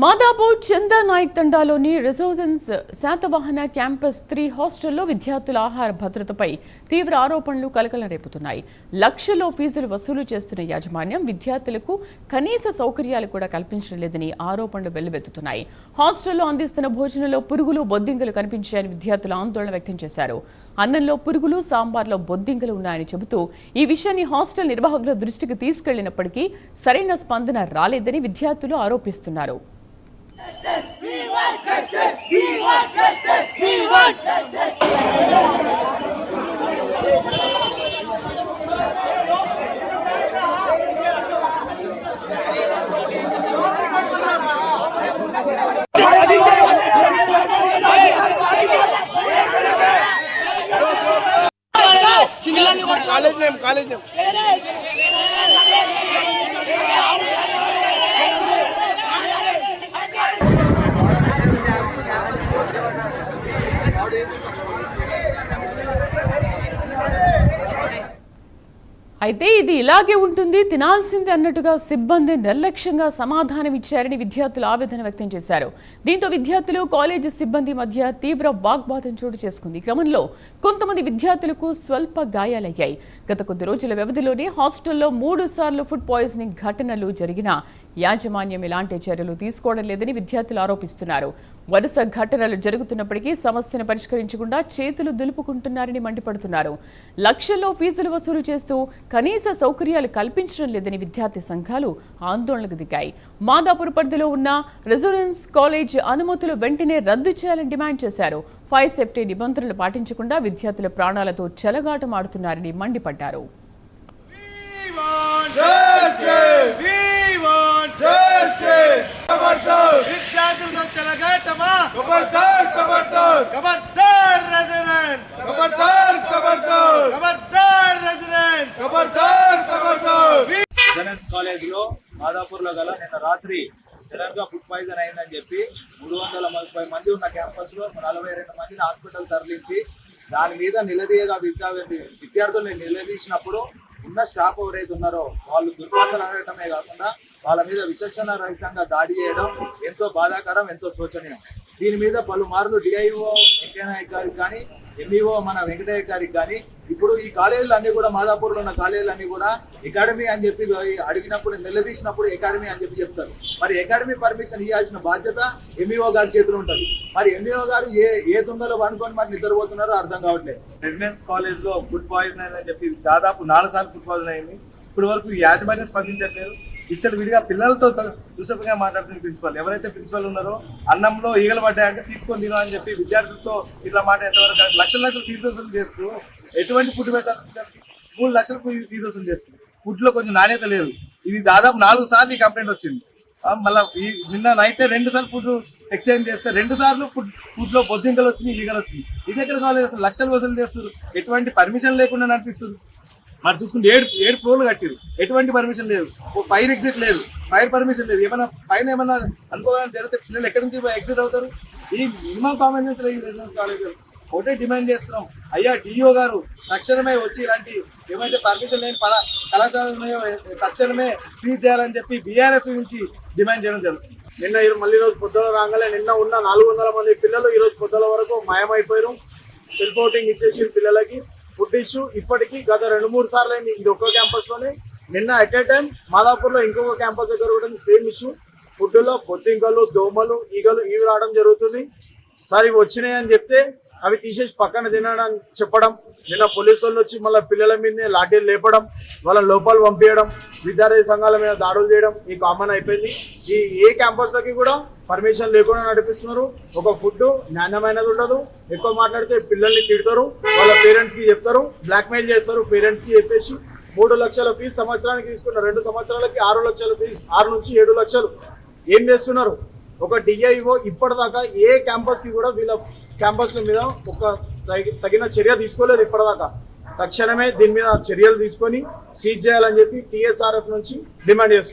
మాదాపూర్ చందా నాయక్ తండాలోని రిసోర్సెన్స్ శాతవాహన క్యాంపస్ 3 హాస్టల్లో విద్యార్థుల ఆహార భద్రతపై తీవ్ర ఆరోపణలు కలకలం రేపుతున్నాయి. లక్షల్లో ఫీజులు వసూలు చేస్తున్న యాజమాన్యం విద్యార్థులకు కనీస సౌకర్యాలు కూడా కల్పించడం లేదని ఆరోపణలు వెల్లువెత్తుతున్నాయి. హాస్టల్లో అందిస్తున్న భోజనంలో పురుగులు, బొద్దింకలు కనిపించాయని విద్యార్థులు ఆందోళన వ్యక్తం చేశారు. అన్నంలో పురుగులు, సాంబార్లో బొద్దింకలు ఉన్నాయని చెబుతూ ఈ విషయాన్ని హాస్టల్ నిర్వాహకుల దృష్టికి తీసుకెళ్లినప్పటికీ సరైన స్పందన రాలేదని విద్యార్థులు ఆరోపిస్తున్నారు. కాలేజ్ అయితే ఇది ఇలాగే ఉంటుంది, తినాల్సింది అన్నట్టుగా సిబ్బంది నిర్లక్ష్యంగా సమాధానం ఇచ్చారని విద్యార్థులు ఆవేదన వ్యక్తం చేశారు. దీంతో విద్యార్థులు, కాలేజీ సిబ్బంది మధ్య తీవ్ర వాగ్వాదం చోటు చేసుకుంది. క్రమంలో కొంతమంది విద్యార్థులకు స్వల్ప గాయాలయ్యాయి. గత కొద్ది రోజుల వ్యవధిలోనే హాస్టల్లో 3 సార్లు ఫుడ్ పాయిజనింగ్ ఘటనలు జరిగినా యాజమాన్యం ఎలాంటి చర్యలు తీసుకోవడం లేదని విద్యార్థులు ఆరోపిస్తున్నారు. వరుస ఘటనలు జరుగుతున్నప్పటికీ సమస్యను పరిష్కరించకుండా చేతులు దులుపుకుంటున్నారని మండిపడుతున్నారు. లక్షల్లో ఫీజులు వసూలు చేస్తూ కనీస సౌకర్యాలు కల్పించడం లేదని విద్యార్థి సంఘాలు ఆందోళనకు దిగాయి. మాదాపూర్ పరిధిలో ఉన్న రెసిడెన్స్ కాలేజ్ అనుమతులు వెంటనే రద్దు చేయాలని డిమాండ్ చేశారు. ఫైర్ సేఫ్టీ నిబంధనలు పాటించకుండా విద్యార్థుల ప్రాణాలతో చెలగాటమాడుతున్నారని మండిపడ్డారు. కాలేజ్ లో మాదాపూర్ లో గల నిన్న రాత్రి సడన్ గా ఫుడ్ పాయిజన్ అయిందని చెప్పి 330 మంది ఉన్న క్యాంపస్ లో 42 మందిని హాస్పిటల్ తరలించి దాని మీద నిలదీయగా విద్యార్థుల్ని నిలదీసినప్పుడు ఉన్న స్టాఫ్ ఎవరైతే ఉన్నారో వాళ్ళు దుర్భాషలు అనడమే కాకుండా వాళ్ళ మీద విచక్షణ రహితంగా దాడి చేయడం ఎంతో బాధాకరం, ఎంతో శోచనీయం. దీని మీద పలుమార్లు డిఐఓ వెంకయ్యనాయక్ గారికి కానీ, ఎంఈఓ మన వెంకటయ్య గారికి కానీ, ఇప్పుడు ఈ కాలేజీలు అన్ని కూడా మాదాపూర్లో ఉన్న కాలేజీలు అన్ని కూడా అకాడమీ అని చెప్పి అడిగినప్పుడు, నిలదీసినప్పుడు అకాడమీ అని చెప్పి చెప్తారు. మరి అకాడమీ పర్మిషన్ ఇవ్వాల్సిన బాధ్యత ఎంఈఓ గారి చేతిలో ఉంటుంది. మరి ఎంఈఓ గారు ఏ దొంగలో వండుకొని మరి నిద్రపోతున్నారో అర్థం కావట్లేదు. రెసిడెన్స్ కాలేజ్ లో ఫుడ్ పాయిజన్ అని చెప్పి దాదాపు 4 సార్లు ఫుడ్ పాయిజన్ అయింది. ఇప్పటి వరకు యాజమాన్యం స్పందించట్లేదు. ఇచ్చలు విడిగా పిల్లలతో దూషకంగా మాట్లాడుతున్న ప్రిన్సిపల్, ఎవరైతే ప్రిన్సిపల్ ఉన్నారో అన్నంలో ఈగలు పడ్డాయంటే తీసుకొని తిన అని చెప్పి విద్యార్థులతో ఇట్లా మాట ఎంతవరకు లక్షల ఫీజు వసూలు చేస్తూ ఎటువంటి ఫుడ్ పెట్టాలి? 3 లక్షల ఫీజు వసూలు చేస్తుంది. ఫుడ్ లో కొంచెం నాణ్యత లేదు. ఇది దాదాపు 4 సార్లు ఈ కంప్లైంట్ వచ్చింది. మళ్ళీ నిన్న నైట్ 2 సార్లు ఫుడ్ ఎక్స్చేంజ్ చేస్తే 2 సార్లు ఫుడ్ లో బొద్దింకలు వచ్చినాయి, ఈగలు వచ్చినాయి. ఇది ఎక్కడ కాలేజ్? లక్షలు వసూలు చేస్తారు, ఎటువంటి పర్మిషన్ లేకుండా నడిపిస్తుంది. మరి చూసుకుంటే 7 ఫ్లోర్లు కట్టారు, ఎటువంటి పర్మిషన్ లేదు. ఫైర్ ఎగ్జిట్ లేదు, ఫైర్ పర్మిషన్ లేదు. ఏమైనా పైన ఏమన్నా అనుకోవాలని జరిగితే పిల్లలు ఎక్కడి నుంచి ఎగ్జిట్ అవుతారు? ఈ మినిమం కామన్ సెన్స్ ఈ రెసిడెన్స్ కాలేజ్ ఒకటే డిమాండ్ చేస్తున్నాం. అయ్యా డిఓ గారు తక్షణమే వచ్చి ఇలాంటి ఏమైతే పర్మిషన్ లేని కళాశాలలు ఉన్నాయో తక్షణమే ఫ్రీజ్ చేయాలని చెప్పి బీఆర్ఎస్ నుంచి డిమాండ్ చేయడం జరుగుతుంది. నిన్న మళ్ళీ రోజు పొద్దున రాగానే నిన్న ఉన్న 400 మంది పిల్లలు ఈ రోజు పొద్దుల వరకు మాయమైపోయారు. సెల్ఫ్ అవుటింగ్ ఇచ్చేసి పిల్లలకి ఫుడ్ ఇష్యూ ఇప్పటికీ గత 2-3 సార్లు అయింది. ఇది ఒక్క క్యాంపస్ లోనే. నిన్న అట్ ఏ టైం మాదాపూర్ లో ఇంకొక క్యాంపస్ దగ్గర కూడా సేమ్ ఇష్యూ. ఫుడ్ లో బొద్దింకలు, దోమలు, ఈగలు ఇవి రావడం జరుగుతుంది. సార్ ఇవి వచ్చినాయి అని చెప్తే అవి తీసేసి పక్కన తినడం చెప్పడం, నిన్న పోలీసు వాళ్ళు వచ్చి మళ్ళీ పిల్లల మీదనే లాఠీలు లేపడం, వాళ్ళ లోపల పంపించడం, విద్యార్థి సంఘాల మీద దాడులు చేయడం ఈ కామన్ అయిపోయింది. ఏ క్యాంపస్ లకి కూడా పర్మిషన్ లేకుండా నడిపిస్తున్నారు. ఒక ఫుడ్ నాణ్యమైనది ఉండదు. ఎక్కువ మాట్లాడితే పిల్లల్ని తిడతారు, వాళ్ళ పేరెంట్స్ కి చెప్తారు, బ్లాక్మెయిల్ చేస్తారు. పేరెంట్స్ కి చెప్పేసి 3 లక్షల ఫీజు సంవత్సరానికి తీసుకున్న 2 సంవత్సరాలకి 6 లక్షల ఫీజు, 6 నుంచి 7 లక్షలు ఏం చేస్తున్నారు? ఒక డిఐఓ ఇప్పటిదాకా ఏ క్యాంపస్ కి కూడా వీళ్ళ క్యాంపస్ల మీద ఒక తగిన చర్య తీసుకోలేదు ఇప్పటిదాకా. తక్షణమే దీని మీద చర్యలు తీసుకొని సీజ్ చేయాలని చెప్పి టీఎస్ఆర్ఎఫ్ నుంచి డిమాండ్ చేస్తున్నారు.